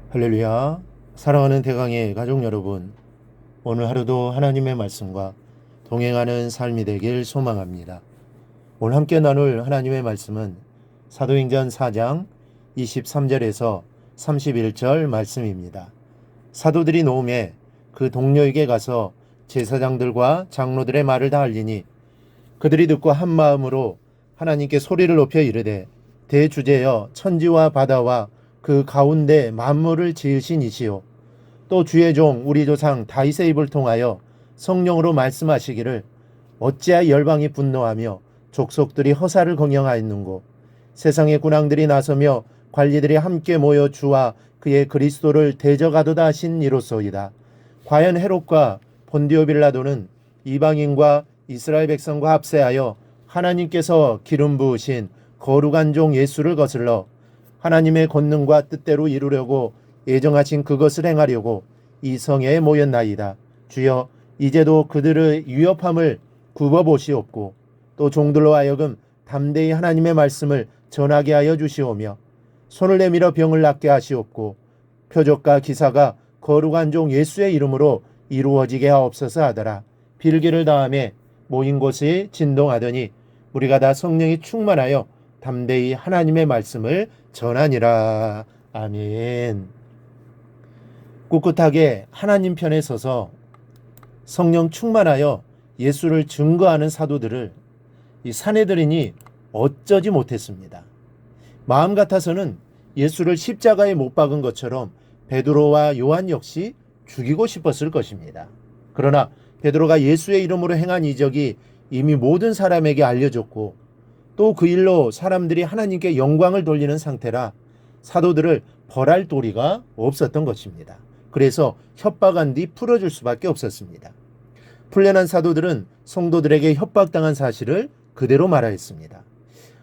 할렐루야. 사랑하는 대강의 가족 여러분, 오늘 하루도 하나님의 말씀과 동행하는 삶이 되길 소망합니다. 오늘 함께 나눌 하나님의 말씀은 사도행전 4장 23절에서 31절 말씀입니다. 사도들이 노음에 그 동료에게 가서 제사장들과 장로들의 말을 다 알리니 그들이 듣고 한 마음으로 하나님께 소리를 높여 이르되, 대주제여 천지와 바다와 그 가운데 만물을 지으신 이시요 또 주의 종 우리 조상 다윗의 입을 통하여 성령으로 말씀하시기를, 어찌하여 열방이 분노하며 족속들이 허사를 경영하였는고, 세상의 군왕들이 나서며 관리들이 함께 모여 주와 그의 그리스도를 대적하도다 하신 이로소이다. 과연 헤롯과 본디오 빌라도는 이방인과 이스라엘 백성과 합세하여 하나님께서 기름 부으신 거룩한 종 예수를 거슬러 하나님의 권능과 뜻대로 이루려고 예정하신 그것을 행하려고 이 성에 모였나이다. 주여, 이제도 그들의 위협함을 굽어보시옵고 또 종들로 하여금 담대히 하나님의 말씀을 전하게 하여 주시오며 손을 내밀어 병을 낫게 하시옵고 표적과 기사가 거룩한 종 예수의 이름으로 이루어지게 하옵소서 하더라. 빌기를 다음에 모인 곳이 진동하더니 우리가 다 성령이 충만하여 담대히 하나님의 말씀을 전하니라. 아멘. 꿋꿋하게 하나님 편에 서서 성령 충만하여 예수를 증거하는 사도들을 이 사내들이니 어쩌지 못했습니다. 마음 같아서는 예수를 십자가에 못 박은 것처럼 베드로와 요한 역시 죽이고 싶었을 것입니다. 그러나 베드로가 예수의 이름으로 행한 이적이 이미 모든 사람에게 알려졌고 또 그 일로 사람들이 하나님께 영광을 돌리는 상태라 사도들을 벌할 도리가 없었던 것입니다. 그래서 협박한 뒤 풀어줄 수밖에 없었습니다. 풀려난 사도들은 성도들에게 협박당한 사실을 그대로 말하였습니다.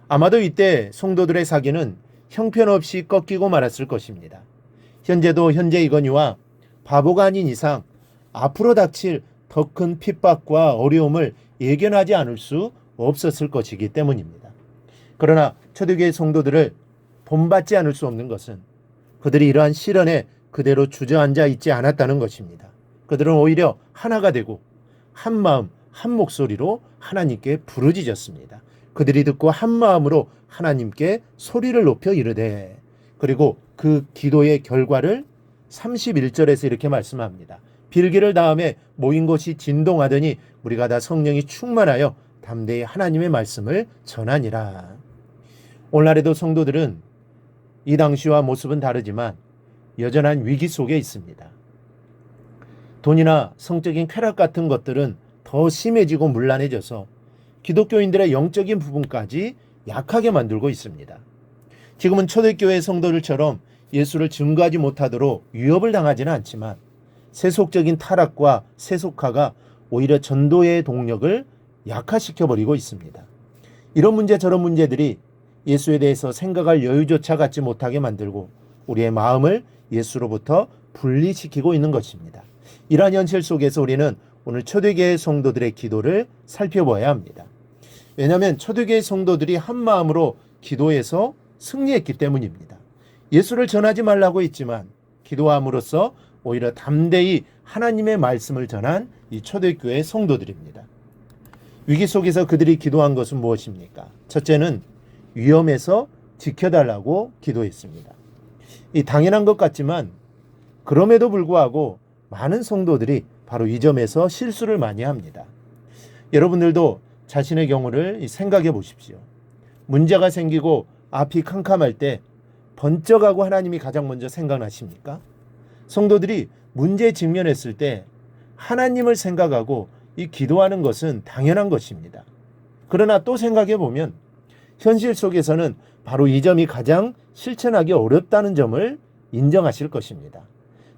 아마도 이때 성도들의 사기는 형편없이 꺾이고 말았을 것입니다. 현재도 현재이거니와 바보가 아닌 이상 앞으로 닥칠 더 큰 핍박과 어려움을 예견하지 않을 수 없었을 것이기 때문입니다. 그러나 초대교회 성도들을 본받지 않을 수 없는 것은 그들이 이러한 시련에 그대로 주저앉아 있지 않았다는 것입니다. 그들은 오히려 하나가 되고 한 마음 한 목소리로 하나님께 부르짖었습니다. 그들이 듣고 한 마음으로 하나님께 소리를 높여 이르되, 그리고 그 기도의 결과를 31절에서 이렇게 말씀합니다. 빌기를 다음에 모인 곳이 진동하더니 우리가 다 성령이 충만하여 담대히 하나님의 말씀을 전하니라. 오늘날에도 성도들은 이 당시와 모습은 다르지만 여전한 위기 속에 있습니다. 돈이나 성적인 쾌락 같은 것들은 더 심해지고 문란해져서 기독교인들의 영적인 부분까지 약하게 만들고 있습니다. 지금은 초대교회 성도들처럼 예수를 증거하지 못하도록 위협을 당하지는 않지만 세속적인 타락과 세속화가 오히려 전도의 동력을 약화시켜버리고 있습니다. 이런 문제 저런 문제들이 예수에 대해서 생각할 여유조차 갖지 못하게 만들고 우리의 마음을 예수로부터 분리시키고 있는 것입니다. 이러한 현실 속에서 우리는 오늘 초대교회 성도들의 기도를 살펴봐야 합니다. 왜냐하면 초대교회 성도들이 한 마음으로 기도해서 승리했기 때문입니다. 예수를 전하지 말라고 했지만 기도함으로써 오히려 담대히 하나님의 말씀을 전한 이 초대교회 성도들입니다. 위기 속에서 그들이 기도한 것은 무엇입니까? 첫째는 위험에서 지켜달라고 기도했습니다. 이 당연한 것 같지만 그럼에도 불구하고 많은 성도들이 바로 이 점에서 실수를 많이 합니다. 여러분들도 자신의 경우를 생각해 보십시오. 문제가 생기고 앞이 캄캄할 때 번쩍하고 하나님이 가장 먼저 생각나십니까? 성도들이 문제에 직면했을 때 하나님을 생각하고 이 기도하는 것은 당연한 것입니다. 그러나 또 생각해 보면 현실 속에서는 바로 이 점이 가장 실천하기 어렵다는 점을 인정하실 것입니다.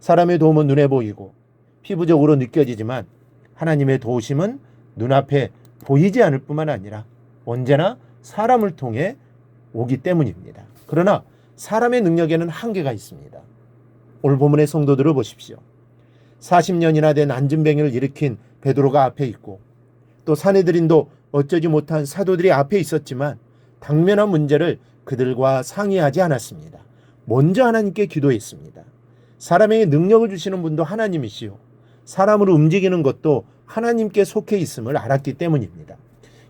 사람의 도움은 눈에 보이고 피부적으로 느껴지지만 하나님의 도우심은 눈앞에 보이지 않을 뿐만 아니라 언제나 사람을 통해 오기 때문입니다. 그러나 사람의 능력에는 한계가 있습니다. 오늘 본문의 성도들을 보십시오. 40년이나 된 안진뱅이를 일으킨 베드로가 앞에 있고 또 사내들인도 어쩌지 못한 사도들이 앞에 있었지만 당면한 문제를 그들과 상의하지 않았습니다. 먼저 하나님께 기도했습니다. 사람에게 능력을 주시는 분도 하나님이시요. 사람으로 움직이는 것도 하나님께 속해 있음을 알았기 때문입니다.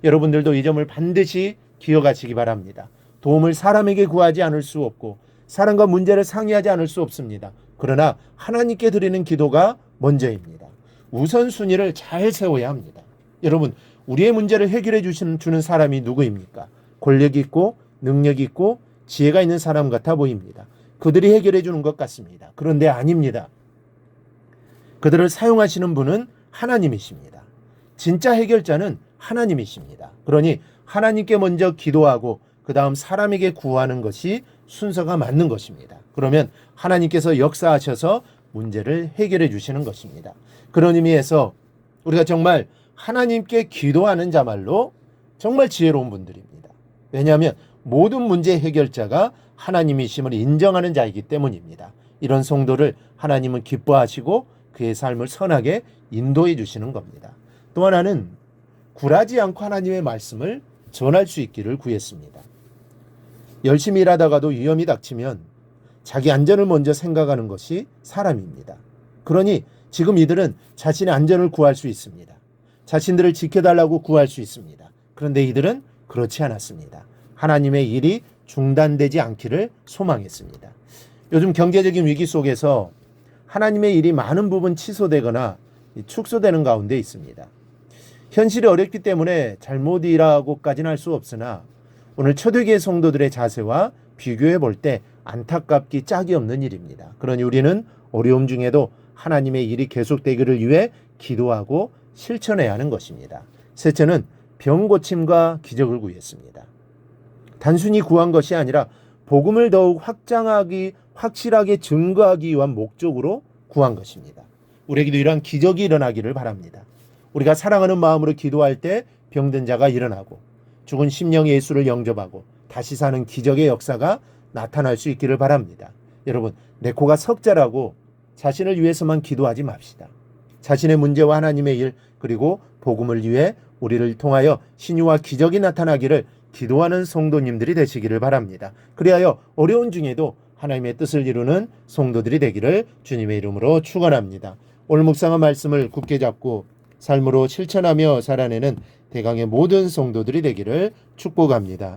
여러분들도 이 점을 반드시 기억하시기 바랍니다. 도움을 사람에게 구하지 않을 수 없고 사람과 문제를 상의하지 않을 수 없습니다. 그러나 하나님께 드리는 기도가 먼저입니다. 우선순위를 잘 세워야 합니다. 여러분, 우리의 문제를 해결해 주는 사람이 누구입니까? 권력 있고 능력 있고 지혜가 있는 사람 같아 보입니다. 그들이 해결해 주는 것 같습니다. 그런데 아닙니다. 그들을 사용하시는 분은 하나님이십니다. 진짜 해결자는 하나님이십니다. 그러니 하나님께 먼저 기도하고 그 다음 사람에게 구하는 것이 순서가 맞는 것입니다. 그러면 하나님께서 역사하셔서 문제를 해결해 주시는 것입니다. 그런 의미에서 우리가 정말 하나님께 기도하는 자말로 정말 지혜로운 분들입니다. 왜냐하면 모든 문제 해결자가 하나님이심을 인정하는 자이기 때문입니다. 이런 성도를 하나님은 기뻐하시고 그의 삶을 선하게 인도해 주시는 겁니다. 또 하나는 굴하지 않고 하나님의 말씀을 전할 수 있기를 구했습니다. 열심히 일하다가도 위험이 닥치면 자기 안전을 먼저 생각하는 것이 사람입니다. 그러니 지금 이들은 자신의 안전을 구할 수 있습니다. 자신들을 지켜달라고 구할 수 있습니다. 그런데 이들은 그렇지 않았습니다. 하나님의 일이 중단되지 않기를 소망했습니다. 요즘 경제적인 위기 속에서 하나님의 일이 많은 부분 취소되거나 축소되는 가운데 있습니다. 현실이 어렵기 때문에 잘못 일하고까지는 할 수 없으나 오늘 초대교회 성도들의 자세와 비교해 볼 때 안타깝기 짝이 없는 일입니다. 그러니 우리는 어려움 중에도 하나님의 일이 계속되기를 위해 기도하고 실천해야 하는 것입니다. 셋째는 병 고침과 기적을 구했습니다. 단순히 구한 것이 아니라 복음을 더욱 확실하게 증거하기 위한 목적으로 구한 것입니다. 우리에게도 이러한 기적이 일어나기를 바랍니다. 우리가 사랑하는 마음으로 기도할 때 병든 자가 일어나고 죽은 심령 예수를 영접하고 다시 사는 기적의 역사가 나타날 수 있기를 바랍니다. 여러분, 내 코가 석자라고 자신을 위해서만 기도하지 맙시다. 자신의 문제와 하나님의 일 그리고 복음을 위해 우리를 통하여 신유와 기적이 나타나기를 기도하는 성도님들이 되시기를 바랍니다. 그리하여 어려운 중에도 하나님의 뜻을 이루는 성도들이 되기를 주님의 이름으로 축원합니다. 오늘 묵상한 말씀을 굳게 잡고 삶으로 실천하며 살아내는 대강의 모든 성도들이 되기를 축복합니다.